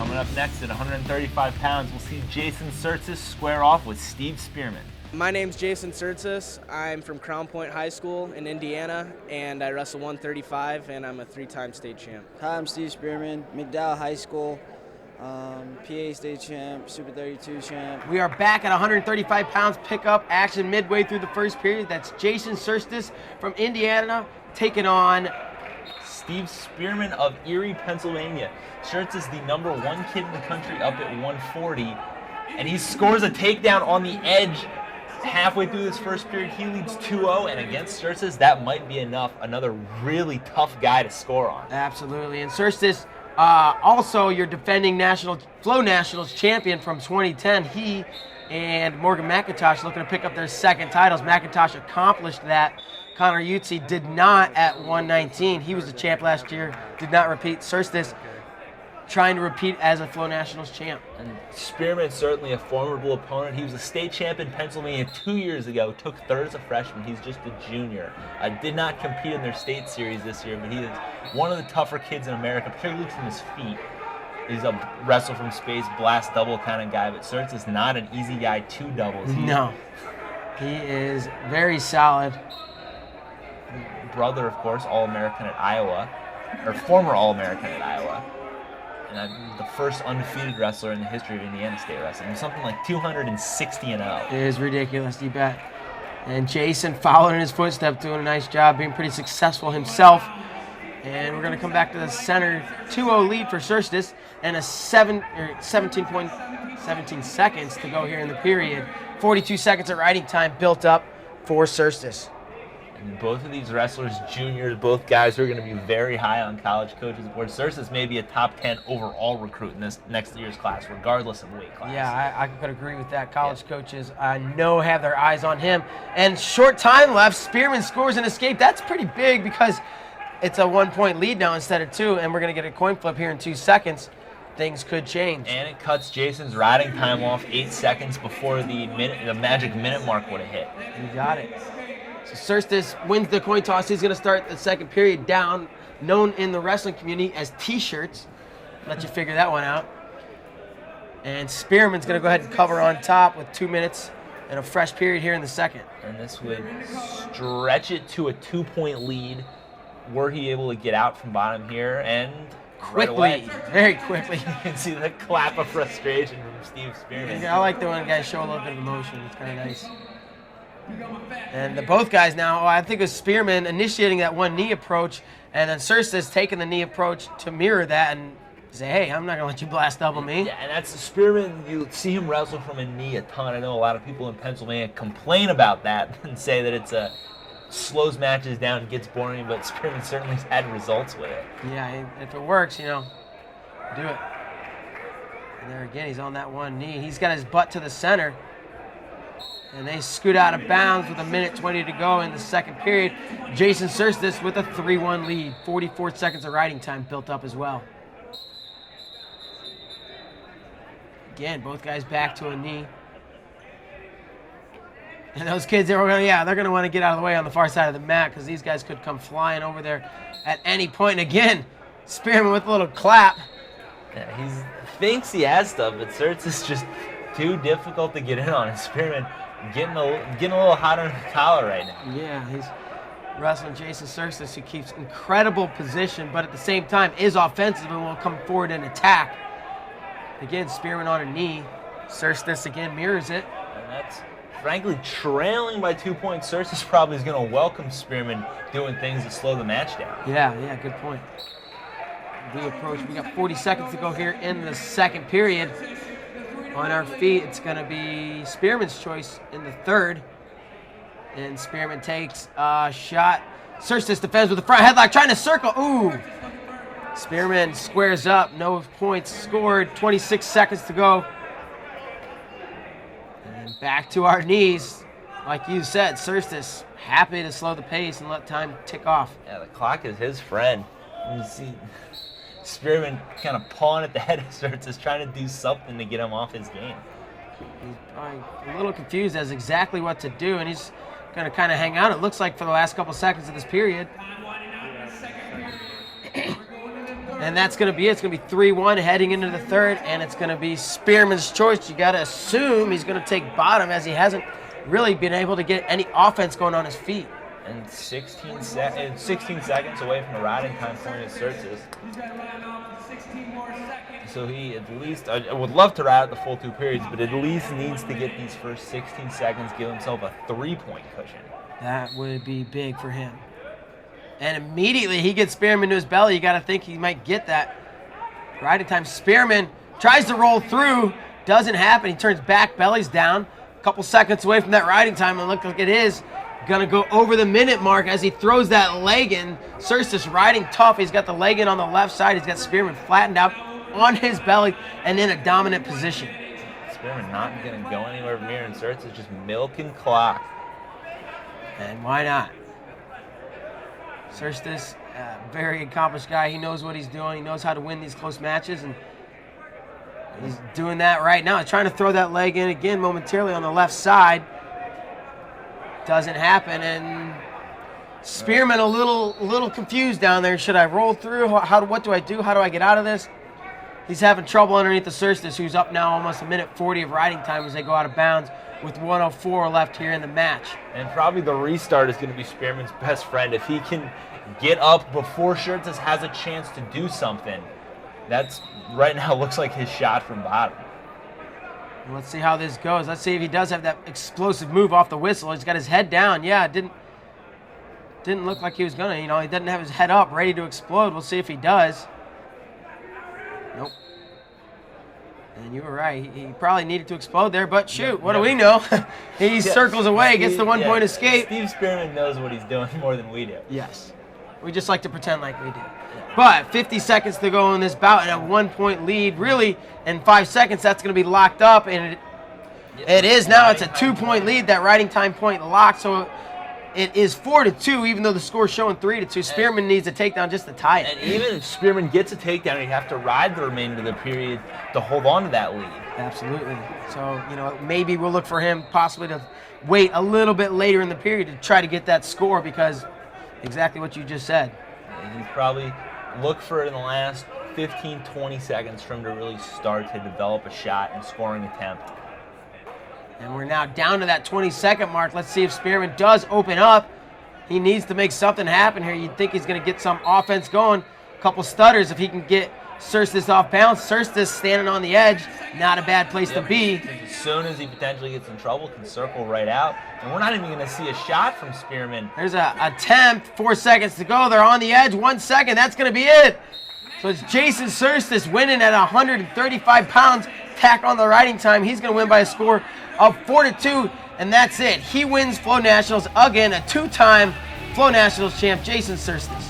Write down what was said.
Coming up next at 135 pounds, we'll see Jason Tsirtsis square off with Steve Spearman. My name's Jason Tsirtsis. I'm from Crown Point High School in Indiana, and I wrestle 135, and I'm a 3-time state champ. Hi, I'm Steve Spearman, McDowell High School, PA state champ, Super 32 champ. We are back at 135 pounds pickup action midway through the first period. That's Jason Tsirtsis from Indiana taking on Steve Spearman of Erie, Pennsylvania. Tsirtsis, the #1 kid in the country, up at 140, and he scores a takedown on the edge halfway through this first period. He leads 2-0, and against Tsirtsis, that might be enough. Another really tough guy to score on. Absolutely. And Tsirtsis, also your defending Flonational champion from 2010. He and Morgan McIntosh looking to pick up their second titles. McIntosh accomplished that. Connor Utsi did not at 119. He was the champ last year, did not repeat. Tsirtsis trying to repeat as a Flonationals champ. And Spearman, certainly a formidable opponent. He was a state champ in Pennsylvania 2 years ago, took third as a freshman. He's just a junior. Did not compete in their state series this year, but he is one of the tougher kids in America, particularly from his feet. He's a wrestle from space, blast double kind of guy, but Tsirtsis is not an easy guy to doubles. No, he is very solid. Brother, of course, All-American at Iowa, or former All-American at Iowa. And the first undefeated wrestler in the history of Indiana State Wrestling. Something like 260-0. It is ridiculous, you bet. And Jason following in his footsteps, doing a nice job, being pretty successful himself. And we're going to come back to the center 2-0 lead for Tsirtsis, and a 17 seconds to go here in the period. 42 seconds of riding time built up for Tsirtsis. And both of these wrestlers, juniors, both guys who are going to be very high on college coaches' boards. Tsirtsis may be a top 10 overall recruit in this next year's class, regardless of weight class. Yeah, I could agree with that. College coaches, I know, have their eyes on him. And short time left, Spearman scores an escape. That's pretty big because it's a 1-point lead now instead of 2, and we're going to get a coin flip here in 2 seconds. Things could change. And it cuts Jason's riding time off 8 seconds before the magic minute mark would have hit. You got it. So Tsirtsis wins the coin toss. He's going to start the second period down, known in the wrestling community as T-shirts. Let you figure that one out. And Spearman's going to go ahead and cover on top with 2 minutes and a fresh period here in the second. And this would stretch it to a 2-point lead. Were he able to get out from bottom here and quickly, very quickly. You can see the clap of frustration from Steve Spearman. Yeah, I like the when guys show a little bit of emotion. It's kind of nice. And both guys now, I think it was Spearman initiating that one knee approach, and then Tsirtsis taking the knee approach to mirror that and say, hey, I'm not going to let you blast double me. Yeah, and that's Spearman. You see him wrestle from a knee a ton. I know a lot of people in Pennsylvania complain about that and say that it's slows matches down, gets boring, but Spearman certainly has had results with it. Yeah, if it works, do it. And there again, he's on that one knee. He's got his butt to the center. And they scoot out of bounds with 1:20 to go in the second period. Jason Tsirtsis with a 3-1 lead. 44 seconds of riding time built up as well. Again, both guys back to a knee. And those kids, they're going to want to get out of the way on the far side of the mat because these guys could come flying over there at any point. And again, Spearman with a little clap. Yeah, he thinks he has stuff, but Tsirtsis is just too difficult to get in on. And Spearman getting a little hot on the collar right now. Yeah, he's wrestling Jason Tsirtsis, who keeps incredible position, but at the same time is offensive and will come forward and attack. Again, Spearman on a knee. Tsirtsis again mirrors it. And that's, frankly, trailing by 2 points. Tsirtsis probably is going to welcome Spearman doing things to slow the match down. Yeah, good point. We got 40 seconds to go here in the second period. On our feet, it's going to be Spearman's choice in the third. And Spearman takes a shot. Tsirtsis defends with the front headlock, trying to circle. Ooh! Spearman squares up. No points scored. 26 seconds to go. And back to our knees. Like you said, Tsirtsis happy to slow the pace and let time tick off. Yeah, the clock is his friend. You see Spearman kind of pawing at the head of Tsirtsis, trying to do something to get him off his game. He's probably a little confused as exactly what to do, and he's going to kind of hang out, it looks like, for the last couple seconds of this period. And that's going to be it. It's going to be 3-1 heading into the third, and it's going to be Spearman's choice. You got to assume he's going to take bottom, as he hasn't really been able to get any offense going on his feet. And 16 seconds away from a riding time point at Tsirtsis. So he at least, I would love to ride out the full 2 periods, but at least needs to get these first 16 seconds, give himself a 3-point cushion. That would be big for him. And immediately he gets Spearman to his belly. You got to think he might get that riding time. Spearman tries to roll through. Doesn't happen. He turns back, bellies down. A couple seconds away from that riding time, and look like it is going to go over the minute mark as he throws that leg in. Tsirtsis riding tough. He's got the leg in on the left side. He's got Spearman flattened out on his belly and in a dominant position. Spearman not going to go anywhere from here, and Tsirtsis just milking clock. And why not? Tsirtsis, very accomplished guy. He knows what he's doing. He knows how to win these close matches, and he's doing that right now. He's trying to throw that leg in again momentarily on the left side. Doesn't happen, and Spearman a little confused down there. Should I roll through? What do I do? How do I get out of this? He's having trouble underneath the Tsirtsis, who's up now almost 1:40 of riding time as they go out of bounds with 1:04 left here in the match. And probably the restart is going to be Spearman's best friend. If he can get up before Tsirtsis has a chance to do something, that's right now looks like his shot from bottom. Well, let's see how this goes. Let's see if he does have that explosive move off the whistle. He's got his head down. Yeah, it didn't look like he was gonna. He doesn't have his head up, ready to explode. We'll see if he does. Nope. And you were right. He probably needed to explode there, but shoot, what do we know? He circles away, gets the 1-point escape. Steve Spearman knows what he's doing more than we do. Yes. We just like to pretend like we do. But 50 seconds to go in this bout and a 1-point lead. Really, in 5 seconds, that's going to be locked up. And it is now. It's a 2-point lead. That riding time point locked. So it is 4-2, even though the score's showing 3-2. Spearman needs a takedown just to tie it. And even if Spearman gets a takedown, he'd have to ride the remainder of the period to hold on to that lead. Absolutely. So, maybe we'll look for him possibly to wait a little bit later in the period to try to get that score, because exactly what you just said. He'd probably look for it in the last 15, 20 seconds for him to really start to develop a shot and scoring attempt. And we're now down to that 20-second mark. Let's see if Spearman does open up. He needs to make something happen here. You'd think he's going to get some offense going. A couple stutters if he can get Tsirtsis off balance. Tsirtsis standing on the edge. Not a bad place to be. As soon as he potentially gets in trouble, can circle right out. And we're not even going to see a shot from Spearman. There's an attempt. 4 seconds to go. They're on the edge. 1 second. That's going to be it. So it's Jason Tsirtsis winning at 135 pounds. Tack on the riding time. He's going to win by a score of 4-2. And that's it. He wins Flow Nationals again. A 2-time Flow Nationals champ, Jason Tsirtsis.